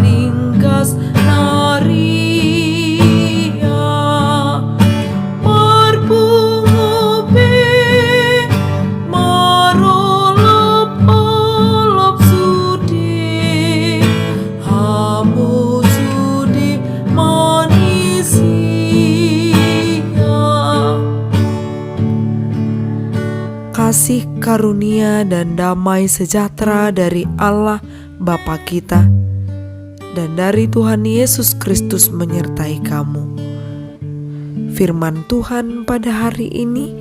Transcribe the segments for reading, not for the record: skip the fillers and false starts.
ringkas naria marpungope marolop-olop sude hamu sude manisia. Kasih karunia dan damai sejahtera dari Allah Bapa kita dan dari Tuhan Yesus Kristus menyertai kamu. Firman Tuhan pada hari ini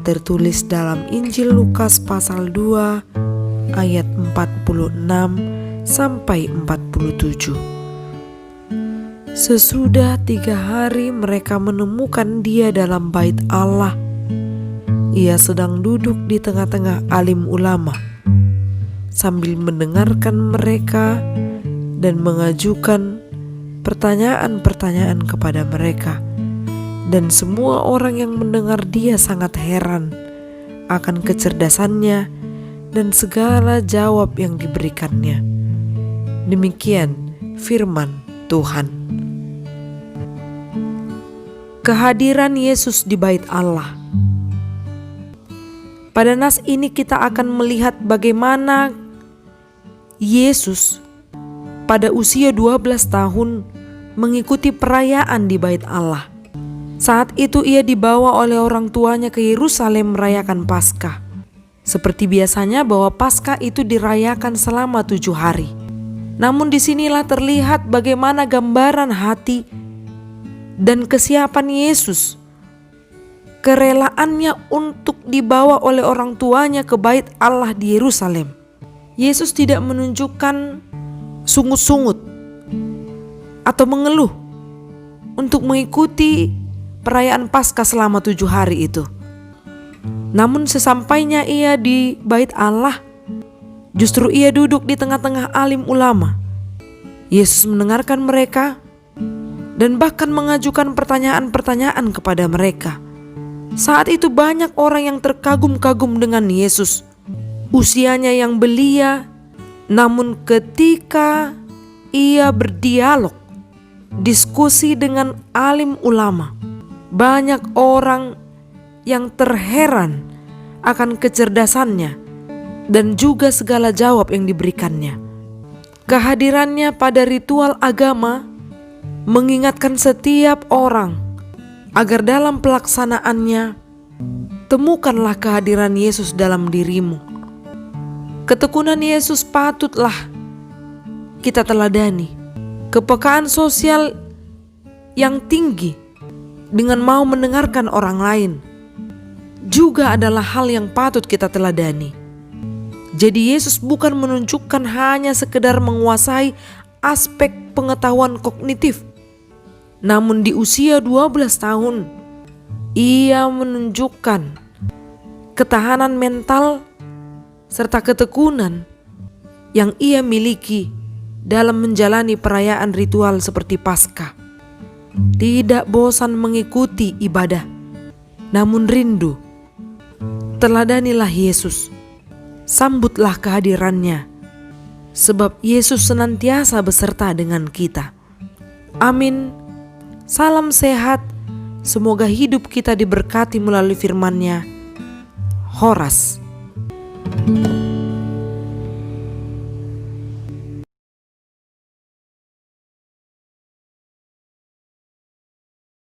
tertulis dalam Injil Lukas pasal 2 ayat 46 sampai 47. Sesudah 3 hari mereka menemukan dia dalam bait Allah. Ia sedang duduk di tengah-tengah alim ulama sambil mendengarkan mereka dan mengajukan pertanyaan-pertanyaan kepada mereka. Dan semua orang yang mendengar dia sangat heran akan kecerdasannya dan segala jawab yang diberikannya. Demikian firman Tuhan. Kehadiran Yesus di bait Allah. Pada nas ini kita akan melihat bagaimana Yesus pada usia 12 tahun mengikuti perayaan di bait Allah. Saat itu ia dibawa oleh orang tuanya ke Yerusalem merayakan Paskah. Seperti biasanya bahwa Paskah itu dirayakan selama 7 hari. Namun disinilah terlihat bagaimana gambaran hati dan kesiapan Yesus, kerelaannya untuk dibawa oleh orang tuanya ke bait Allah di Yerusalem. Yesus tidak menunjukkan sungut-sungut atau mengeluh untuk mengikuti perayaan Paskah selama 7 hari itu. Namun sesampainya ia di bait Allah, justru ia duduk di tengah-tengah alim ulama. Yesus mendengarkan mereka dan bahkan mengajukan pertanyaan-pertanyaan kepada mereka. Saat itu banyak orang yang terkagum-kagum dengan Yesus. Usianya yang belia, namun ketika ia berdialog, diskusi dengan alim ulama, banyak orang yang terheran akan kecerdasannya dan juga segala jawab yang diberikannya. Kehadirannya pada ritual agama mengingatkan setiap orang agar dalam pelaksanaannya temukanlah kehadiran Yesus dalam dirimu. Ketekunan Yesus patutlah kita teladani. Kepekaan sosial yang tinggi dengan mau mendengarkan orang lain juga adalah hal yang patut kita teladani. Jadi Yesus bukan menunjukkan hanya sekedar menguasai aspek pengetahuan kognitif. Namun di usia 12 tahun, ia menunjukkan ketahanan mental serta ketekunan yang ia miliki dalam menjalani perayaan ritual seperti Paskah. Tidak bosan mengikuti ibadah, namun rindu. Teladanilah Yesus, sambutlah kehadirannya, sebab Yesus senantiasa beserta dengan kita. Amin. Salam sehat, semoga hidup kita diberkati melalui firman-Nya. Horas.